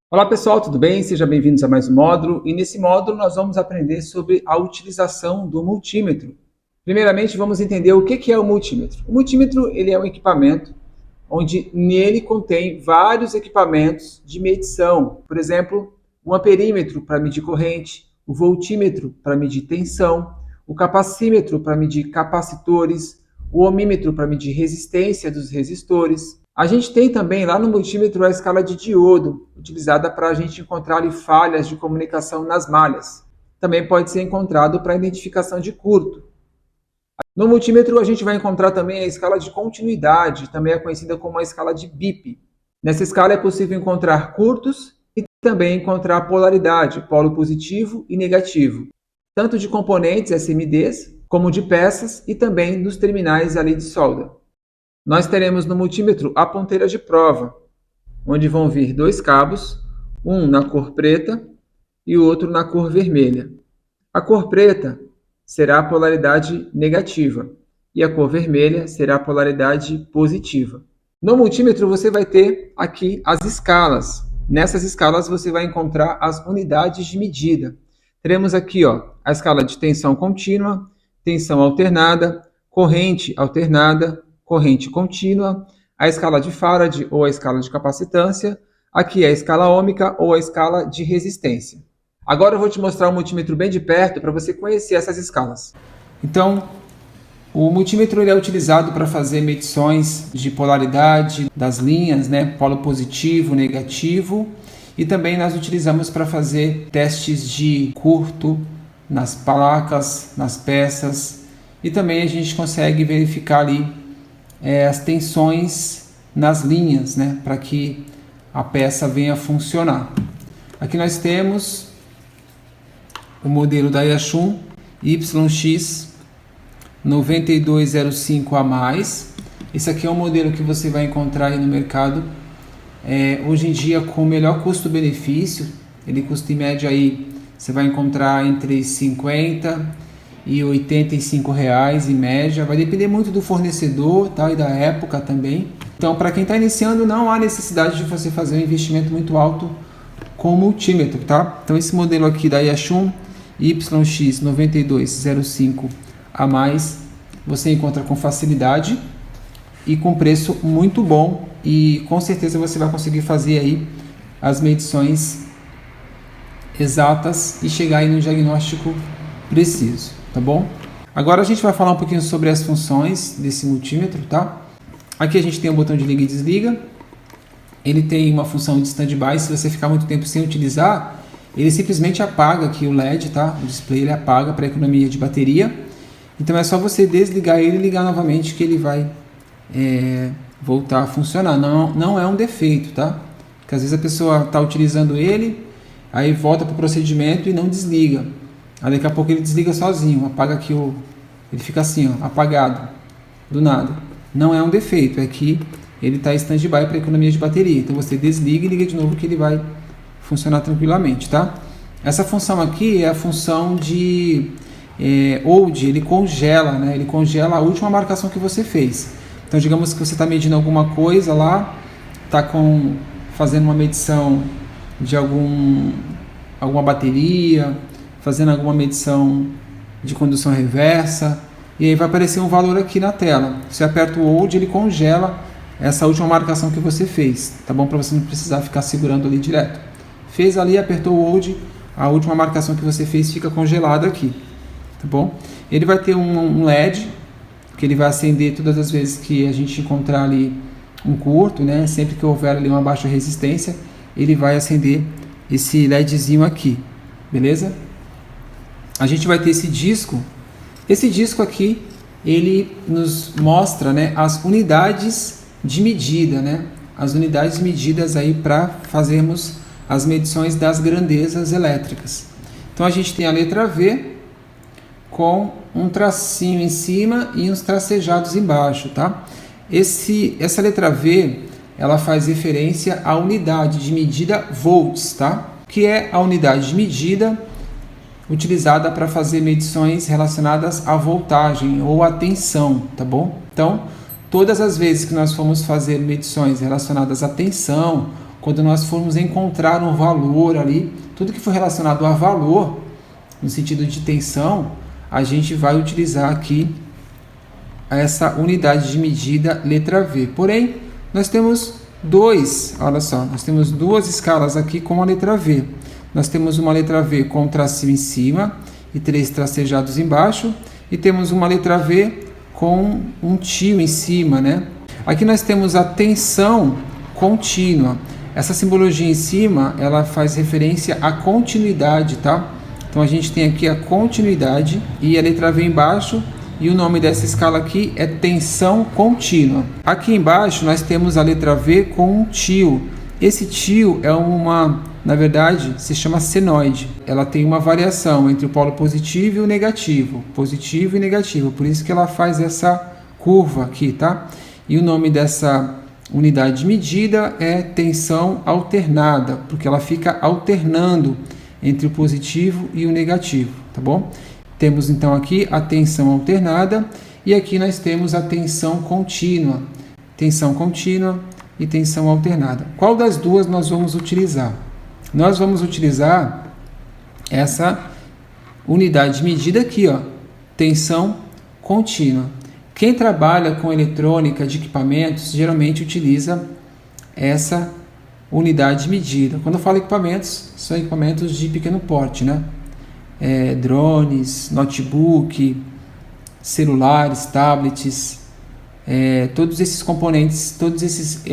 Olá pessoal, tudo bem? Sejam bem-vindos a mais um módulo e nesse módulo nós vamos aprender sobre a utilização do multímetro. Primeiramente vamos entender o que é o multímetro. O multímetro ele é um equipamento onde nele contém vários equipamentos de medição. Por exemplo, o amperímetro para medir corrente, o voltímetro para medir tensão, o capacímetro para medir capacitores, o ohmímetro para medir resistência dos resistores. A gente tem também lá no multímetro a escala de diodo, utilizada para a gente encontrar ali falhas de comunicação nas malhas. Também pode ser encontrado para identificação de curto. No multímetro a gente vai encontrar também a escala de continuidade, também é conhecida como a escala de BIP. Nessa escala é possível encontrar curtos e também encontrar polaridade, polo positivo e negativo, tanto de componentes SMDs como de peças e também nos terminais ali de solda. Nós teremos no multímetro a ponteira de prova, onde vão vir dois cabos, um na cor preta e o outro na cor vermelha. A cor preta será a polaridade negativa e a cor vermelha será a polaridade positiva. No multímetro você vai ter aqui as escalas. Nessas escalas você vai encontrar as unidades de medida. Teremos aqui a escala de tensão contínua, tensão alternada, corrente alternada, corrente contínua, a escala de Faraday ou a escala de capacitância, aqui é a escala ômica ou a escala de resistência. Agora eu vou te mostrar um multímetro bem de perto para você conhecer essas escalas. Então, o multímetro ele é utilizado para fazer medições de polaridade das linhas, polo positivo, negativo, e também nós utilizamos para fazer testes de curto nas placas, nas peças, e também a gente consegue verificar ali as tensões nas linhas, para que a peça venha a funcionar. Aqui nós temos o modelo da Yachun YX 9205A+. Esse aqui é um modelo que você vai encontrar aí no mercado hoje em dia com o melhor custo-benefício. Ele custa em média aí, você vai encontrar entre 50 e R$85 em média, vai depender muito do fornecedor, tá? E da época também. Então, para quem está iniciando, não há necessidade de você fazer um investimento muito alto com o multímetro, tá? Então, esse modelo aqui da Yachun YX 9205A+, você encontra com facilidade e com preço muito bom, e com certeza você vai conseguir fazer aí as medições exatas e chegar aí no diagnóstico preciso. Tá bom? Agora a gente vai falar um pouquinho sobre as funções desse multímetro, tá? Aqui a gente tem o botão de liga e desliga. Ele tem uma função de standby. Se você ficar muito tempo sem utilizar, ele simplesmente apaga aqui o LED, tá? O display ele apaga para economia de bateria. Então é só você desligar ele e ligar novamente que ele vai voltar a funcionar. Não é um defeito, tá? Porque às vezes a pessoa está utilizando ele, aí volta para o procedimento e não desliga. Aí daqui a pouco ele desliga sozinho, apaga aqui ele fica assim, apagado, do nada. Não é um defeito, é que ele está em stand-by para economia de bateria. Então você desliga e liga de novo que ele vai funcionar tranquilamente, tá? Essa função aqui é a função de hold, ele congela, Ele congela a última marcação que você fez. Então digamos que você está medindo alguma coisa lá, está fazendo uma medição de alguma bateria, fazendo alguma medição de condução reversa, e aí vai aparecer um valor aqui na tela. Você aperta o hold, ele congela essa última marcação que você fez, tá bom? Para você não precisar ficar segurando ali direto. Fez ali, apertou o hold, a última marcação que você fez fica congelada aqui, tá bom? Ele vai ter um LED, que ele vai acender todas as vezes que a gente encontrar ali um curto, Sempre que houver ali uma baixa resistência, ele vai acender esse LEDzinho aqui, beleza? A gente vai ter esse disco aqui, ele nos mostra as unidades de medida, as unidades medidas aí para fazermos as medições das grandezas elétricas. Então a gente tem a letra V com um tracinho em cima e uns tracejados embaixo, tá? Essa letra V, ela faz referência à unidade de medida volts, tá? Que é a unidade de medida utilizada para fazer medições relacionadas à voltagem ou à tensão, tá bom? Então, todas as vezes que nós formos fazer medições relacionadas à tensão, quando nós formos encontrar um valor ali, tudo que for relacionado a valor, no sentido de tensão, a gente vai utilizar aqui essa unidade de medida letra V. Porém, nós temos olha só, nós temos duas escalas aqui com a letra V. Nós temos uma letra V com um tracinho em cima e 3 tracejados embaixo, e temos uma letra V com um tio em cima, né? Aqui nós temos a tensão contínua. Essa simbologia em cima, ela faz referência à continuidade, tá? Então a gente tem aqui a continuidade e a letra V embaixo, e o nome dessa escala aqui é tensão contínua. Aqui embaixo nós temos a letra V com um tio. Esse tio é na verdade, se chama senoide. Ela tem uma variação entre o polo positivo e o negativo. Positivo e negativo. Por isso que ela faz essa curva aqui, tá? E o nome dessa unidade de medida é tensão alternada, porque ela fica alternando entre o positivo e o negativo, tá bom? Temos então aqui a tensão alternada e aqui nós temos a tensão contínua e tensão alternada. Qual das duas nós vamos utilizar? Nós vamos utilizar essa unidade de medida aqui, ó, tensão contínua. Quem trabalha com eletrônica de equipamentos geralmente utiliza essa unidade de medida. Quando eu falo equipamentos, são equipamentos de pequeno porte, né? Drones, notebook, celulares, tablets, todos esses componentes, todos esses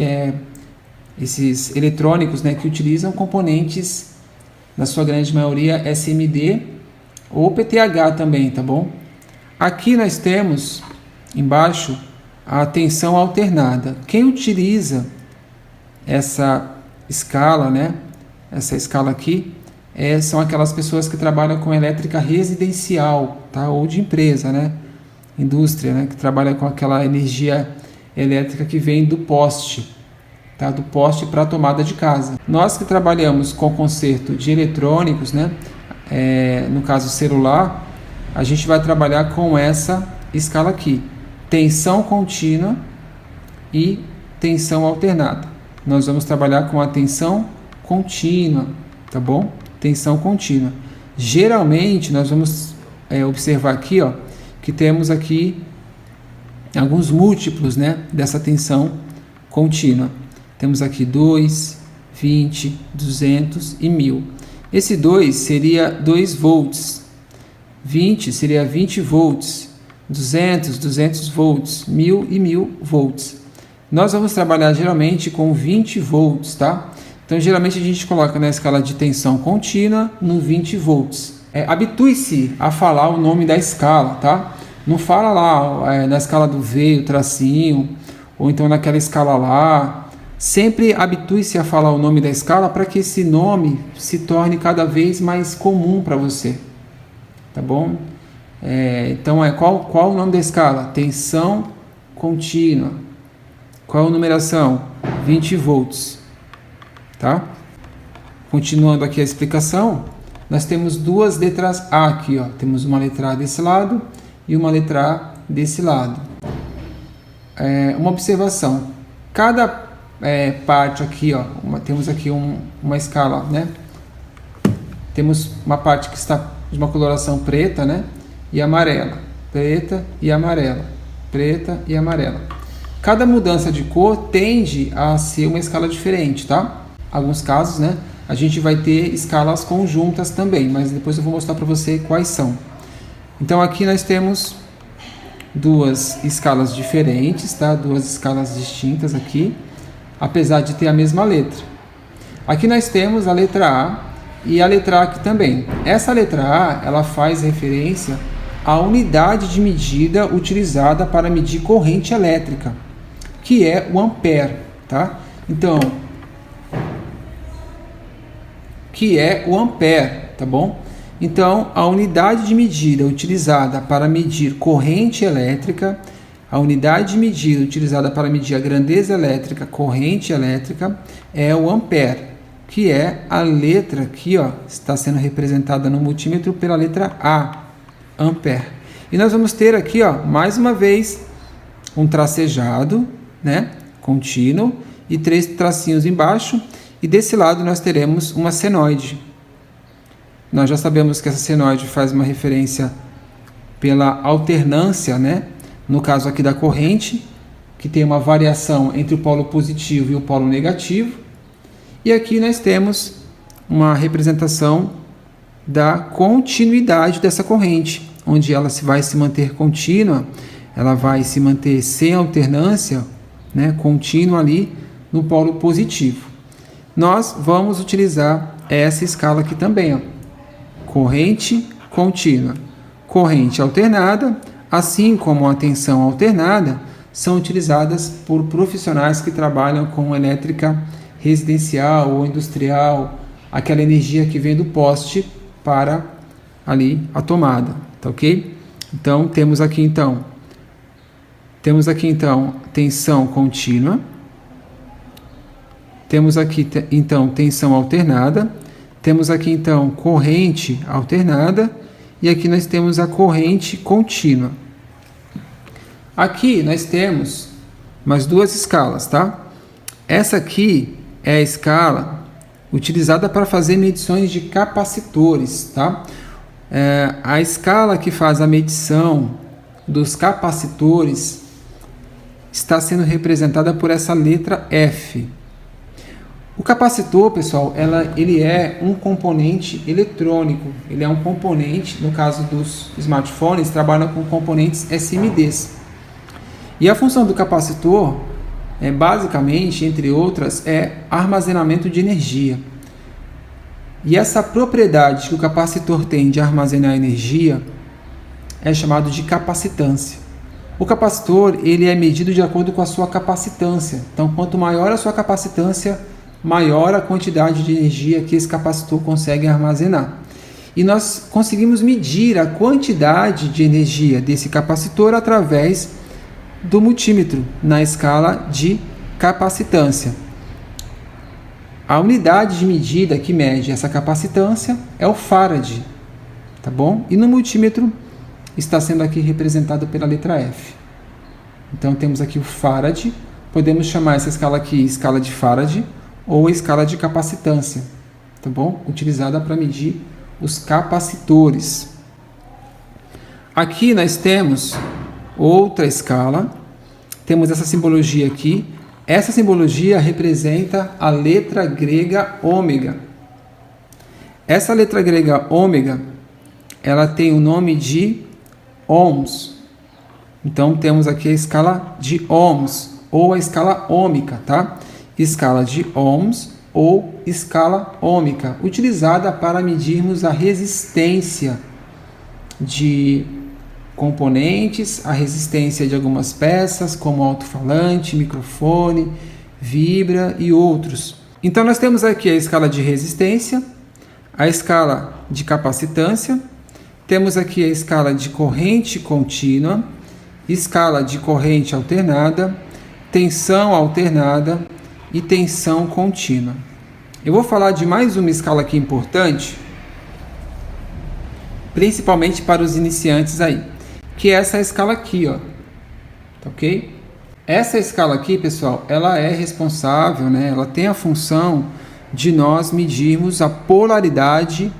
eletrônicos, né, que utilizam componentes, na sua grande maioria, SMD ou PTH também, tá bom? Aqui nós temos, embaixo, a tensão alternada. Quem utiliza essa escala, né, essa escala aqui, são aquelas pessoas que trabalham com elétrica residencial, tá? Ou de empresa, né? Indústria, né? Que trabalha com aquela energia elétrica que vem do poste, tá? Do poste para a tomada de casa. Nós que trabalhamos com conserto de eletrônicos, né? No caso celular, a gente vai trabalhar com essa escala aqui: tensão contínua e tensão alternada. Nós vamos trabalhar com a tensão contínua, tá bom? Tensão contínua. Geralmente nós vamos observar aqui, ó, que temos aqui alguns múltiplos, né, dessa tensão contínua. Temos aqui 2, 20, 200 e 1000. Esse 2 seria 2 volts, 20 seria 20 volts, 200, 200 volts, 1000 e 1000 volts. Nós vamos trabalhar geralmente com 20 volts, tá? Então, geralmente a gente coloca na escala de tensão contínua no 20 volts. Habitue-se a falar o nome da escala, tá? Não fala lá na escala do V, o tracinho, ou então naquela escala lá. Sempre habitue-se a falar o nome da escala para que esse nome se torne cada vez mais comum para você, tá bom? Então, qual o nome da escala? Tensão contínua. Qual a numeração? 20 volts. Tá? Continuando aqui a explicação, nós temos duas letras A aqui, ó. Temos uma letra A desse lado e uma letra A desse lado. Uma observação: cada parte aqui, ó, temos aqui uma escala, né? Temos uma parte que está de uma coloração preta, né? E amarela, preta e amarela, preta e amarela. Cada mudança de cor tende a ser uma escala diferente, tá? Alguns casos, né, a gente vai ter escalas conjuntas também, mas depois eu vou mostrar para você quais são. Então aqui nós temos duas escalas diferentes, tá? Duas escalas distintas aqui, apesar de ter a mesma letra. Aqui nós temos a letra A e a letra A aqui também. Essa letra A, ela faz referência à unidade de medida utilizada para medir corrente elétrica, que é o ampere, tá? Então, que é o ampere, tá bom? Então, a unidade de medida utilizada para medir corrente elétrica, a unidade de medida utilizada para medir a grandeza elétrica, corrente elétrica, é o ampere, que é a letra aqui, ó, está sendo representada no multímetro pela letra A, ampere. E nós vamos ter aqui, ó, mais uma vez, um tracejado, né, contínuo, e 3 tracinhos embaixo. e desse lado nós teremos uma senoide. Nós já sabemos que essa senoide faz uma referência pela alternância, né? No caso aqui da corrente, que tem uma variação entre o polo positivo e o polo negativo. E aqui nós temos uma representação da continuidade dessa corrente, onde ela vai se manter contínua, ela vai se manter sem alternância, né? Contínua ali no polo positivo. Nós vamos utilizar essa escala aqui também, ó. Corrente contínua, corrente alternada, assim como a tensão alternada, são utilizadas por profissionais que trabalham com elétrica residencial ou industrial, aquela energia que vem do poste para ali a tomada, tá ok? Então temos aqui então tensão contínua, temos aqui então tensão alternada, temos aqui então corrente alternada e aqui nós temos a corrente contínua. Aqui nós temos mais duas escalas, tá? Essa aqui é a escala utilizada para fazer medições de capacitores, tá? A escala que faz a medição dos capacitores está sendo representada por essa letra F. O capacitor, pessoal, ele é um componente eletrônico. Ele é um componente, no caso dos smartphones, trabalham com componentes SMDs. E a função do capacitor, basicamente, entre outras, é armazenamento de energia. E essa propriedade que o capacitor tem de armazenar energia é chamado de capacitância. O capacitor ele é medido de acordo com a sua capacitância. Então, quanto maior a sua capacitância, maior a quantidade de energia que esse capacitor consegue armazenar. E nós conseguimos medir a quantidade de energia desse capacitor através do multímetro na escala de capacitância. A unidade de medida que mede essa capacitância é o farad, tá bom? E no multímetro está sendo aqui representado pela letra F. Então temos aqui o farad, podemos chamar essa escala aqui escala de farad ou escala de capacitância, tá bom? Utilizada para medir os capacitores. Aqui nós temos outra escala, temos essa simbologia aqui. Essa simbologia representa a letra grega ômega. Essa letra grega ômega, ela tem o nome de ohms. Então temos aqui a escala de ohms ou a escala ômica, tá? Escala de ohms ou escala ômica, utilizada para medirmos a resistência de componentes, a resistência de algumas peças, como alto-falante, microfone, vibra e outros. Então nós temos aqui a escala de resistência, a escala de capacitância, temos aqui a escala de corrente contínua, escala de corrente alternada, tensão alternada e tensão contínua. Eu vou falar de mais uma escala aqui importante, principalmente para os iniciantes aí, que é essa escala aqui, ó. Tá ok? Essa escala aqui, pessoal, ela é responsável, né? Ela tem a função de nós medirmos a polaridade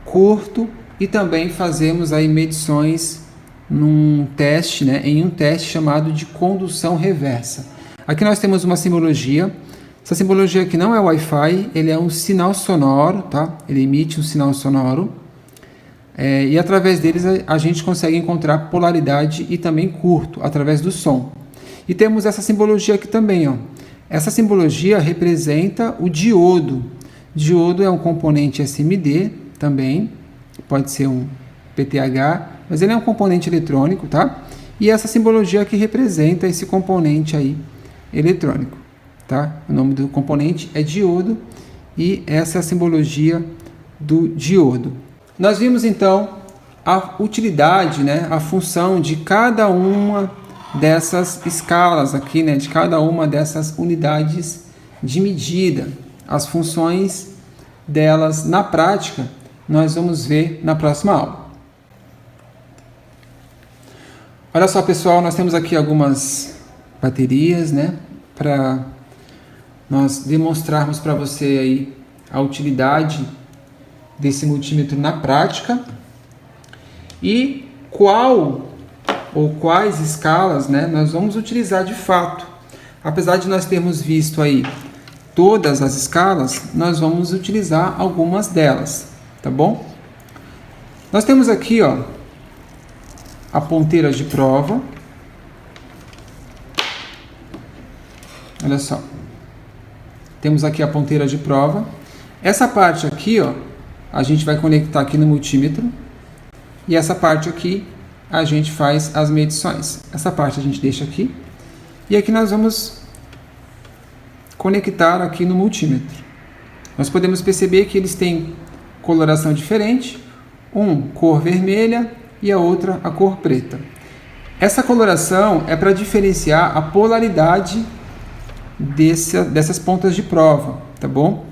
curto e também fazemos aí medições num teste, né? Em um teste chamado de condução reversa. Aqui nós temos uma simbologia. Essa simbologia aqui não é Wi-Fi, ele é um sinal sonoro, tá? Ele emite um sinal sonoro. E através deles a gente consegue encontrar polaridade e também curto, através do som. E temos essa simbologia aqui também, ó. Essa simbologia representa o diodo. Diodo é um componente SMD também, pode ser um PTH, mas ele é um componente eletrônico, tá? E essa simbologia aqui representa esse componente aí eletrônico, tá? O nome do componente é diodo e essa é a simbologia do diodo. Nós vimos então a utilidade, né, a função de cada uma dessas escalas aqui, né, de cada uma dessas unidades de medida. As funções delas na prática nós vamos ver na próxima aula. Olha só, pessoal, nós temos aqui algumas baterias, né, para nós demonstrarmos para você aí a utilidade desse multímetro na prática e qual ou quais escalas, né, nós vamos utilizar de fato. Apesar de nós termos visto aí todas as escalas, nós vamos utilizar algumas delas, tá bom? Nós temos aqui, ó, a ponteira de prova. Olha só. Temos aqui a ponteira de prova. Essa parte aqui, ó, a gente vai conectar aqui no multímetro. E essa parte aqui, a gente faz as medições. Essa parte a gente deixa aqui. E aqui nós vamos conectar aqui no multímetro. Nós podemos perceber que eles têm coloração diferente. Um, cor vermelha e a outra, a cor preta. Essa coloração é para diferenciar a polaridade dessas pontas de prova, tá bom?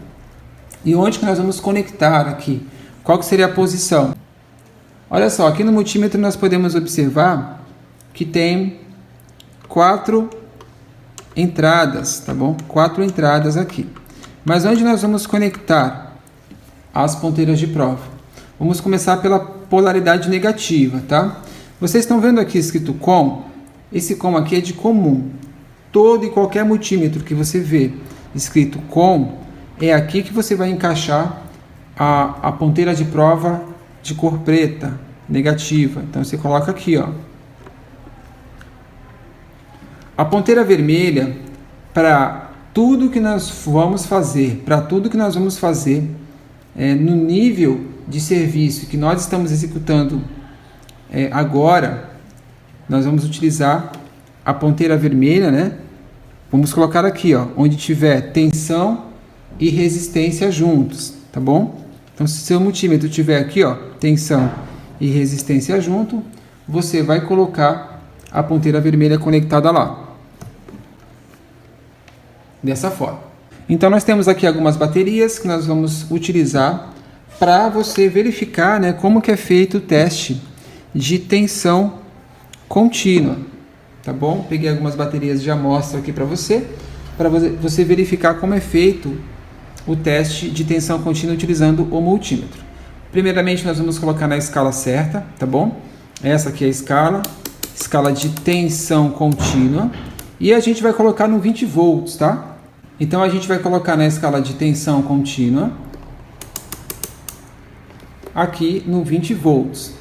E onde que nós vamos conectar aqui? Qual que seria a posição? Olha só, aqui no multímetro nós podemos observar que tem 4 entradas, tá bom? 4 entradas aqui. Mas onde nós vamos conectar as ponteiras de prova? Vamos começar pela polaridade negativa, tá? Vocês estão vendo aqui escrito com? Esse com aqui é de comum. Todo e qualquer multímetro que você vê escrito com, é aqui que você vai encaixar a ponteira de prova de cor preta, negativa. Então você coloca aqui, ó. A ponteira vermelha, para tudo que nós vamos fazer, no nível de serviço que nós estamos executando agora, nós vamos utilizar a ponteira vermelha, né? Vamos colocar aqui, ó, onde tiver tensão e resistência juntos, tá bom? Então, se seu multímetro tiver aqui, ó, tensão e resistência junto, você vai colocar a ponteira vermelha conectada lá. Dessa forma. Então, nós temos aqui algumas baterias que nós vamos utilizar para você verificar, né, como que é feito o teste de tensão contínua, tá bom? Peguei algumas baterias de amostra aqui para você verificar como é feito o teste de tensão contínua utilizando o multímetro. Primeiramente, nós vamos colocar na escala certa, tá bom? Essa aqui é a escala de tensão contínua, e a gente vai colocar no 20 volts, tá? Então, a gente vai colocar na escala de tensão contínua aqui no 20 volts,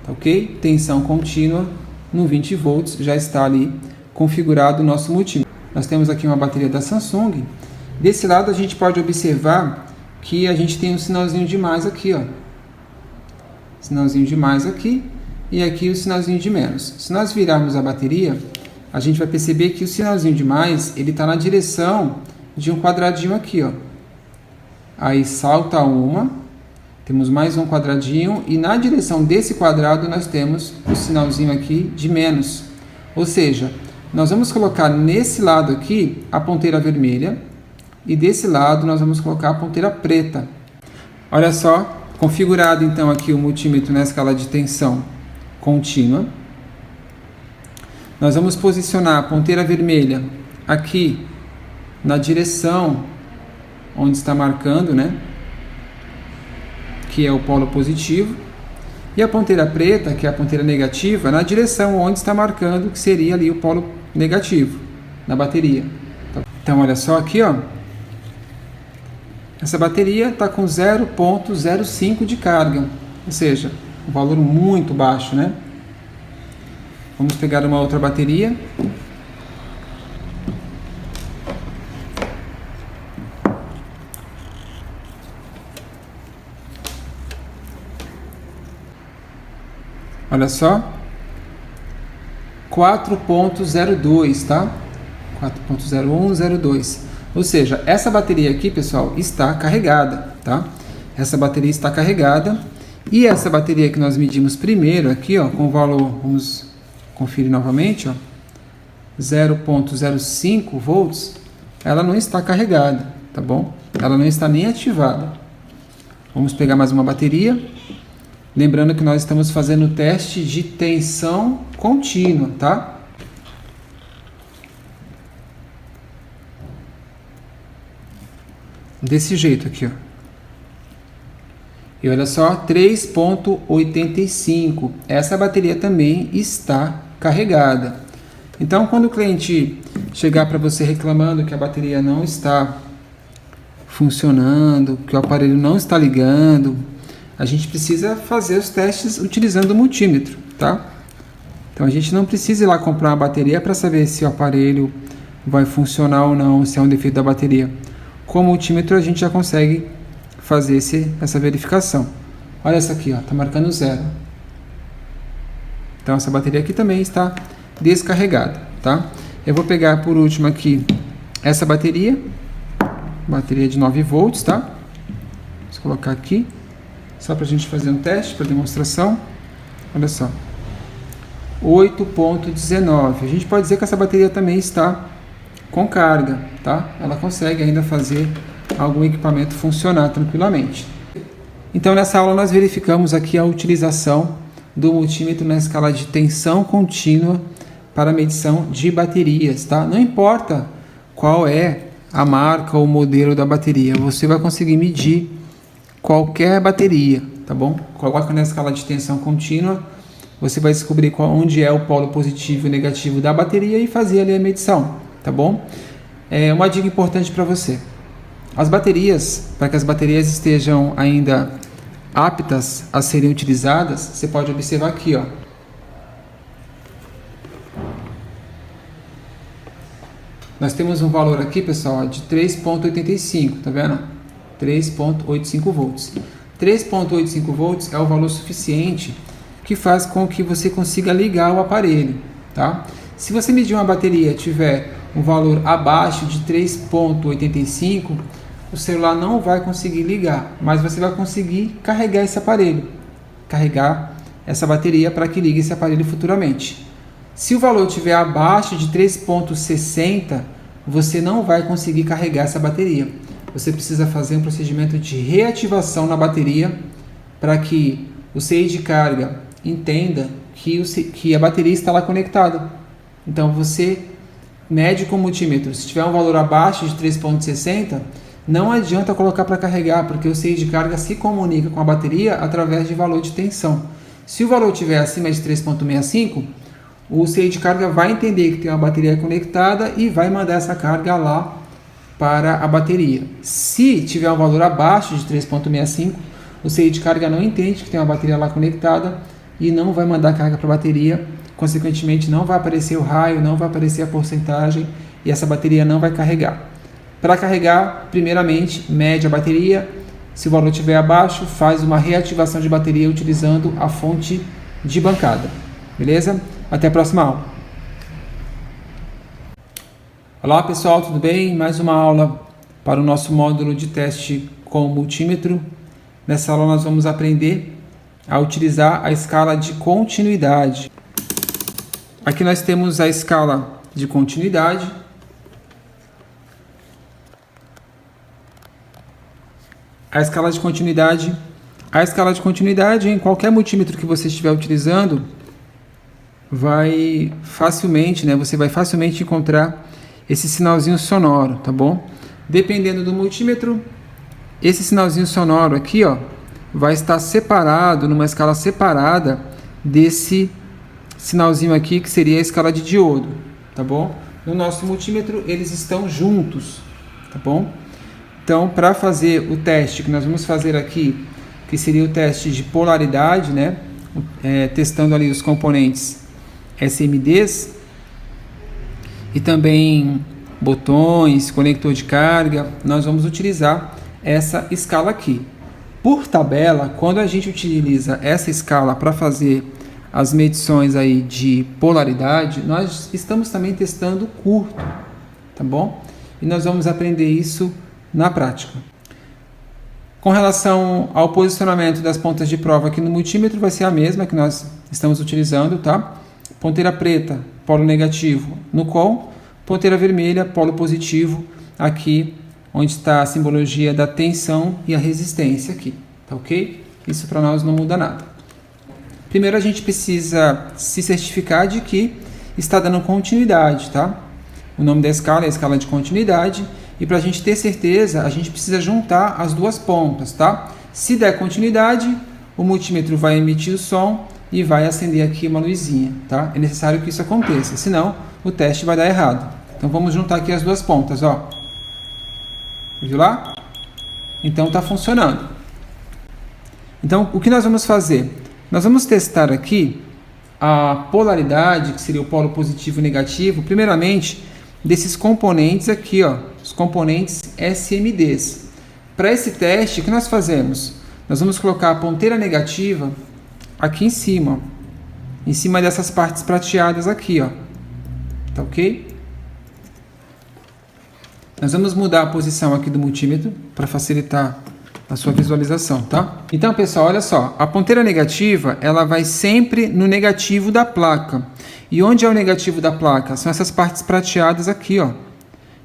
tá ok? Tensão contínua no 20 volts, já está ali configurado o nosso multímetro. Nós temos aqui uma bateria da Samsung. Desse lado a gente pode observar que a gente tem um sinalzinho de mais aqui, ó. Sinalzinho de mais aqui e aqui o sinalzinho de menos. Se nós virarmos a bateria, a gente vai perceber que o sinalzinho de mais, ele está na direção de um quadradinho aqui, ó. Aí salta uma, temos mais um quadradinho e na direção desse quadrado nós temos o sinalzinho aqui de menos. Ou seja, nós vamos colocar nesse lado aqui a ponteira vermelha e desse lado nós vamos colocar a ponteira preta. Olha só, configurado então aqui o multímetro na escala de tensão contínua. Nós vamos posicionar a ponteira vermelha aqui na direção onde está marcando, né? Que é o polo positivo. E a ponteira preta, que é a ponteira negativa, na direção onde está marcando, que seria ali o polo negativo, na bateria. Então, olha só aqui, ó. Essa bateria está com 0,05 de carga, ou seja, um valor muito baixo, né? Vamos pegar uma outra bateria. Olha só, 4.02, tá? 4.0102. Ou seja, essa bateria aqui, pessoal, está carregada, tá? Essa bateria está carregada. E essa bateria que nós medimos primeiro aqui, ó, com o valor, vamos conferir novamente, ó, 0.05 volts, ela não está carregada, tá bom? Ela não está nem ativada. Vamos pegar mais uma bateria. Lembrando que nós estamos fazendo o teste de tensão contínua, tá? desse jeito aqui, ó. E olha só, 3,85. Essa bateria também está carregada. Então, quando o cliente chegar para você reclamando que a bateria não está funcionando, que o aparelho não está ligando, a gente precisa fazer os testes utilizando o multímetro, tá? Então, a gente não precisa ir lá comprar uma bateria para saber se o aparelho vai funcionar ou não, se é um defeito da bateria. Com o multímetro, a gente já consegue fazer essa verificação. Olha essa aqui, ó, tá marcando 0. Então essa bateria aqui também está descarregada, tá? Eu vou pegar por último aqui essa bateria de 9 volts, tá? Vou colocar aqui só para a gente fazer um teste para demonstração. Olha só, 8,19. A gente pode dizer que essa bateria também está com carga, tá? Ela consegue ainda fazer algum equipamento funcionar tranquilamente. Então nessa aula nós verificamos aqui a utilização do multímetro na escala de tensão contínua para medição de baterias, tá? Não importa qual é a marca ou modelo da bateria, você vai conseguir medir qualquer bateria, tá bom? Coloca na escala de tensão contínua, você vai descobrir onde é o polo positivo e negativo da bateria e fazer ali a medição, tá bom? Uma dica importante para você. As baterias, para que as baterias estejam ainda aptas a serem utilizadas, você pode observar aqui, ó. Nós temos um valor aqui, pessoal, de 3,85, tá vendo? 3,85 volts. 3,85 volts é o valor suficiente que faz com que você consiga ligar o aparelho, tá? Se você medir uma bateria e tiver um valor abaixo de 3,85, o celular não vai conseguir ligar, mas você vai conseguir carregar esse aparelho, carregar essa bateria para que ligue esse aparelho futuramente. Se o valor estiver abaixo de 3,60, você não vai conseguir carregar essa bateria. Você precisa fazer um procedimento de reativação na bateria para que o CI de carga entenda que a bateria está lá conectada. Então você mede com o multímetro. Se tiver um valor abaixo de 3,60, não adianta colocar para carregar, porque o CI de carga se comunica com a bateria através de valor de tensão. Se o valor estiver acima de 3,65, o CI de carga vai entender que tem uma bateria conectada e vai mandar essa carga lá para a bateria. Se tiver um valor abaixo de 3,65, o CI de carga não entende que tem uma bateria lá conectada e não vai mandar carga para a bateria. Consequentemente, não vai aparecer o raio, não vai aparecer a porcentagem e essa bateria não vai carregar. Para carregar, primeiramente, mede a bateria. Se o valor estiver abaixo, faz uma reativação de bateria utilizando a fonte de bancada. Beleza? Até a próxima aula. Olá pessoal, tudo bem? Mais uma aula para o nosso módulo de teste com multímetro. Nessa aula nós vamos aprender a utilizar a escala de continuidade. Aqui nós temos a escala de continuidade. A escala de continuidade em qualquer multímetro que você estiver utilizando vai facilmente, você vai facilmente encontrar esse sinalzinho sonoro, tá bom? Dependendo do multímetro, esse sinalzinho sonoro aqui, ó, vai estar separado, numa escala separada desse sinalzinho aqui, que seria a escala de diodo, tá bom? No nosso multímetro, eles estão juntos, tá bom? Então, para fazer o teste que nós vamos fazer aqui, que seria o teste de polaridade, testando ali os componentes SMDs e também botões, conector de carga, nós vamos utilizar essa escala aqui. Por tabela, quando a gente utiliza essa escala para fazer as medições aí de polaridade, nós estamos também testando curto, tá bom? E nós vamos aprender isso na prática. Com relação ao posicionamento das pontas de prova aqui no multímetro, vai ser a mesma que nós estamos utilizando, tá? Ponteira preta, polo negativo no com, ponteira vermelha, polo positivo, aqui onde está a simbologia da tensão e a resistência aqui, tá ok? Isso para nós não muda nada. Primeiro a gente precisa se certificar de que está dando continuidade, tá? O nome da escala é a escala de continuidade E para a gente ter certeza, a gente precisa juntar as duas pontas, tá? Se der continuidade, o multímetro vai emitir o som e vai acender aqui uma luzinha, tá? É necessário que isso aconteça, senão o teste vai dar errado. Então vamos juntar aqui as duas pontas, ó. Viu lá? Então está funcionando. Então o que nós vamos fazer? Nós vamos testar aqui a polaridade, que seria o polo positivo e negativo, primeiramente desses componentes aqui, ó, os componentes SMDs. Para esse teste, o que nós fazemos? Nós vamos colocar a ponteira negativa aqui em cima dessas partes prateadas aqui, ó. Tá ok? Nós vamos mudar a posição aqui do multímetro para facilitar a sua visualização, tá? Então, pessoal, olha só, a ponteira negativa, ela vai sempre no negativo da placa. E onde é o negativo da placa? São essas partes prateadas aqui, ó.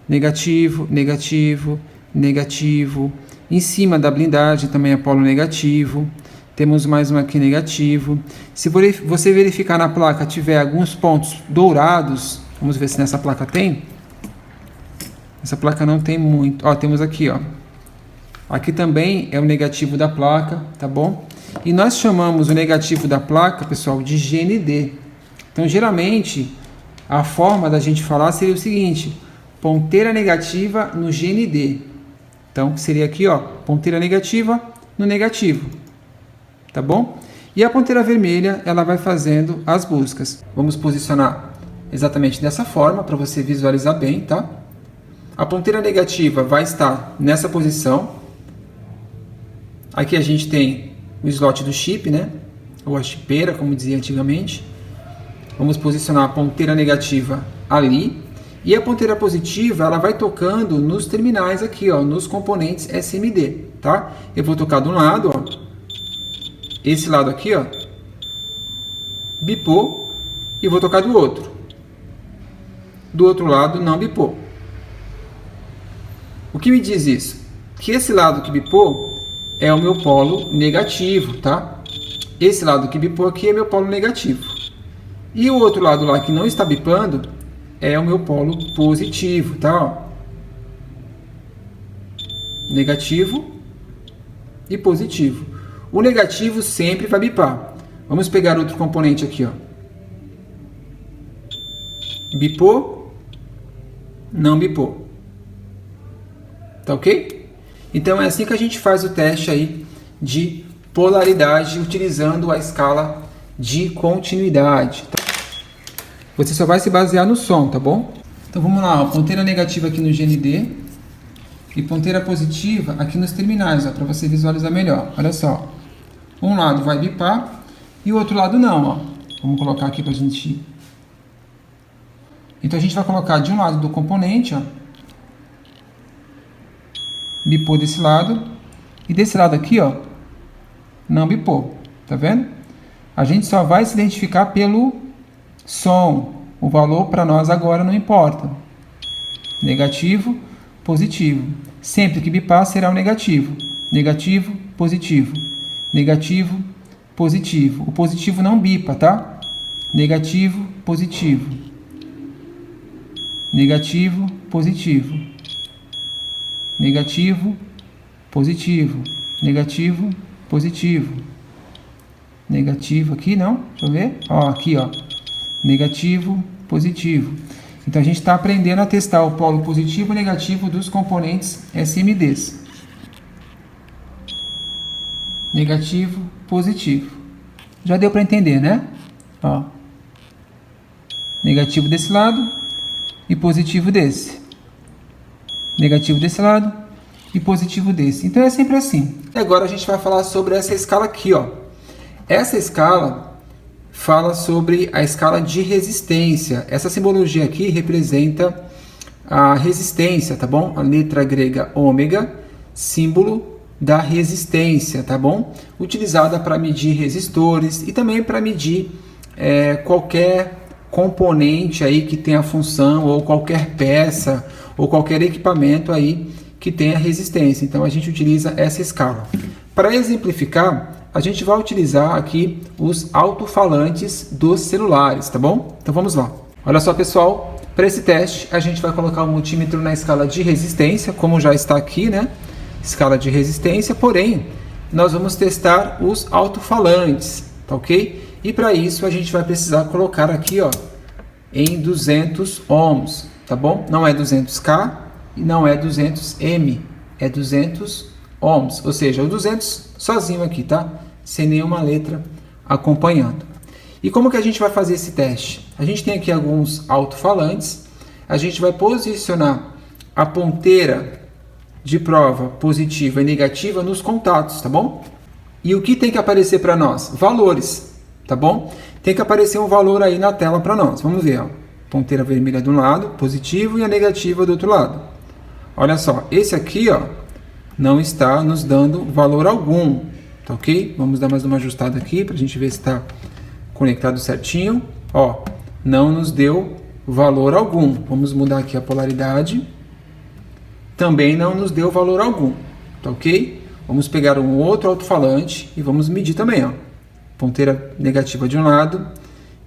Negativo, negativo, negativo. Em cima da blindagem também é polo negativo. Temos mais um aqui negativo. Se você verificar na placa, tiver alguns pontos dourados, vamos ver se nessa placa tem. Essa placa não tem muito. Ó, temos aqui, ó. Aqui também é o negativo da placa, tá bom? E nós chamamos o negativo da placa, pessoal, de GND. Então, geralmente, a forma da gente falar seria o seguinte: ponteira negativa no GND. Então, seria aqui, ó, ponteira negativa no negativo, tá bom? E a ponteira vermelha, ela vai fazendo as buscas. Vamos posicionar exatamente dessa forma, para você visualizar bem, tá? A ponteira negativa vai estar nessa posição. Aqui a gente tem o slot do chip, né? Ou a chipeira, como dizia antigamente. Vamos posicionar a ponteira negativa ali. E a ponteira positiva, ela vai tocando nos terminais aqui, ó, nos componentes SMD, tá? Eu vou tocar de um lado, ó. Esse lado aqui, ó. Bipou. E vou tocar do outro. Do outro lado, não bipou. O que me diz isso? Que esse lado que bipou é o meu polo negativo, tá? Esse lado que bipou aqui é meu polo negativo. E o outro lado lá que não está bipando é o meu polo positivo, tá? Ó. Negativo e positivo. O negativo sempre vai bipar. Vamos pegar outro componente aqui, ó. Bipou, não bipou. Tá ok? Então é assim que a gente faz o teste aí de polaridade utilizando a escala de continuidade. Tá? Você só vai se basear no som, tá bom? Então vamos lá, ó, ponteira negativa aqui no GND e ponteira positiva aqui nos terminais, para você visualizar melhor. Olha só, um lado vai bipar e o outro lado não, ó. Vamos colocar aqui para a gente. Então a gente vai colocar de um lado do componente, ó. Bipou desse lado. E desse lado aqui, ó, não bipou. Tá vendo? A gente só vai se identificar pelo som. O valor para nós agora não importa. Negativo, positivo. Sempre que bipar será o negativo. Negativo, positivo. Negativo, positivo. O positivo não bipa, tá? Negativo, positivo. Negativo, positivo. Negativo, positivo. Negativo, positivo. Negativo aqui, não? Deixa eu ver. Ó, aqui, ó. Negativo, positivo. Então a gente está aprendendo a testar o polo positivo e negativo dos componentes SMDs. Negativo, positivo. Já deu para entender, né? Ó. Negativo desse lado e positivo desse. Negativo desse lado e positivo desse. Então é sempre assim. E agora a gente vai falar sobre essa escala aqui, ó. Essa escala fala sobre a escala de resistência. Essa simbologia aqui representa a resistência, tá bom? A letra grega ômega, símbolo da resistência, tá bom? Utilizada para medir resistores e também para medir qualquer componente aí que tenha função, ou qualquer peça, ou qualquer equipamento aí que tenha resistência. Então a gente utiliza essa escala. Para exemplificar, a gente vai utilizar aqui os alto-falantes dos celulares, tá bom? Então vamos lá. Olha só, pessoal, Para esse teste, a gente vai colocar o multímetro na escala de resistência, como já está aqui, né? Escala de resistência, porém, nós vamos testar os alto-falantes, tá ok? E para isso, a gente vai precisar colocar aqui, ó, em 200 ohms, tá bom? Não é 200K e não é 200M, é 200 ohms, ou seja, o 200 sozinho aqui, tá? Sem nenhuma letra acompanhando. E como que a gente vai fazer esse teste? A gente tem aqui alguns alto-falantes, a gente vai posicionar a ponteira de prova positiva e negativa nos contatos, tá bom? E o que tem que aparecer para nós? Valores, tá bom? Tem que aparecer um valor aí na tela para nós. Vamos ver, ó. Ponteira vermelha de um lado, positivo, e a negativa do outro lado. Olha só, esse aqui, ó, não está nos dando valor algum, tá ok? Vamos dar mais uma ajustada aqui para a gente ver se está conectado certinho. Ó, não nos deu valor algum. Vamos mudar aqui a polaridade. Também não nos deu valor algum, tá ok? Vamos pegar um outro alto-falante e vamos medir também, ó. Ponteira negativa de um lado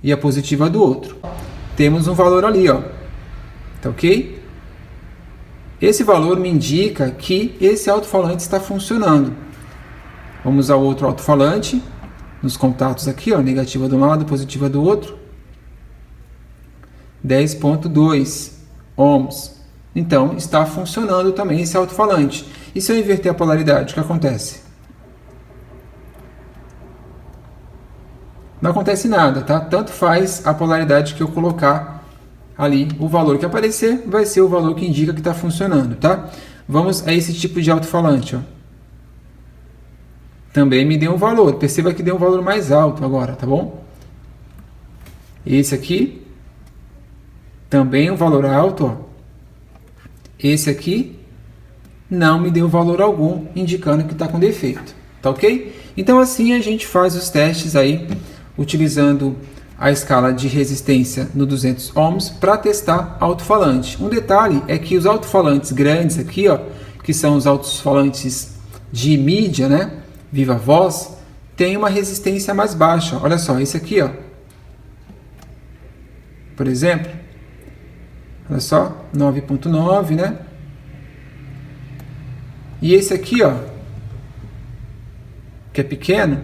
e a positiva do outro. Temos um valor ali, ó, tá ok? Esse valor me indica que esse alto-falante está funcionando. Vamos ao outro alto-falante, nos contatos aqui, ó, negativa de um lado, positiva do outro. 10.2 ohms. Então, está funcionando também esse alto-falante. E se eu inverter a polaridade, o que acontece? Não acontece nada, tá? Tanto faz a polaridade que eu colocar ali. O valor que aparecer vai ser o valor que indica que está funcionando, tá? Vamos a esse tipo de alto-falante, ó. Também me deu um valor. Perceba que deu um valor mais alto agora, tá bom? Esse aqui também um valor alto, ó. Esse aqui não me deu valor algum, indicando que está com defeito, tá ok? Então assim a gente faz os testes aí, utilizando a escala de resistência no 200 ohms para testar alto-falante. Um detalhe é que os alto-falantes grandes aqui, ó, que são os alto-falantes de mídia, né, viva voz, tem uma resistência mais baixa. Olha só, esse aqui, ó, por exemplo, olha só, 9.9, né? E esse aqui, ó, que é pequeno,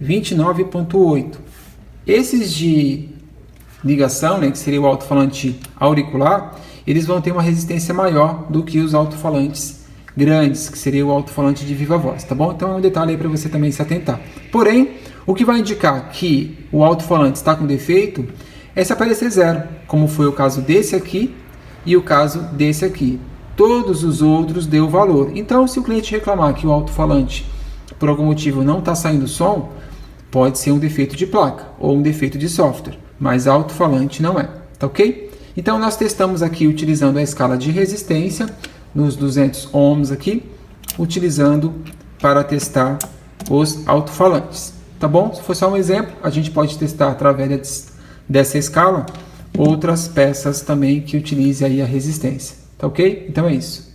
29.8. Esses de ligação, né, que seria o alto-falante auricular, eles vão ter uma resistência maior do que os alto-falantes grandes, que seria o alto-falante de viva voz, tá bom? Então é um detalhe aí para você também se atentar. Porém, o que vai indicar que o alto-falante está com defeito é se aparecer zero, como foi o caso desse aqui e o caso desse aqui. Todos os outros deu valor. Então, se o cliente reclamar que o alto-falante, por algum motivo, não está saindo som, pode ser um defeito de placa ou um defeito de software, mas alto-falante não é, tá ok? Então, nós testamos aqui utilizando a escala de resistência nos 200 ohms aqui, utilizando para testar os alto-falantes, tá bom? Se for só um exemplo, a gente pode testar através dessa escala outras peças também que utilize aí a resistência, tá ok? Então é isso.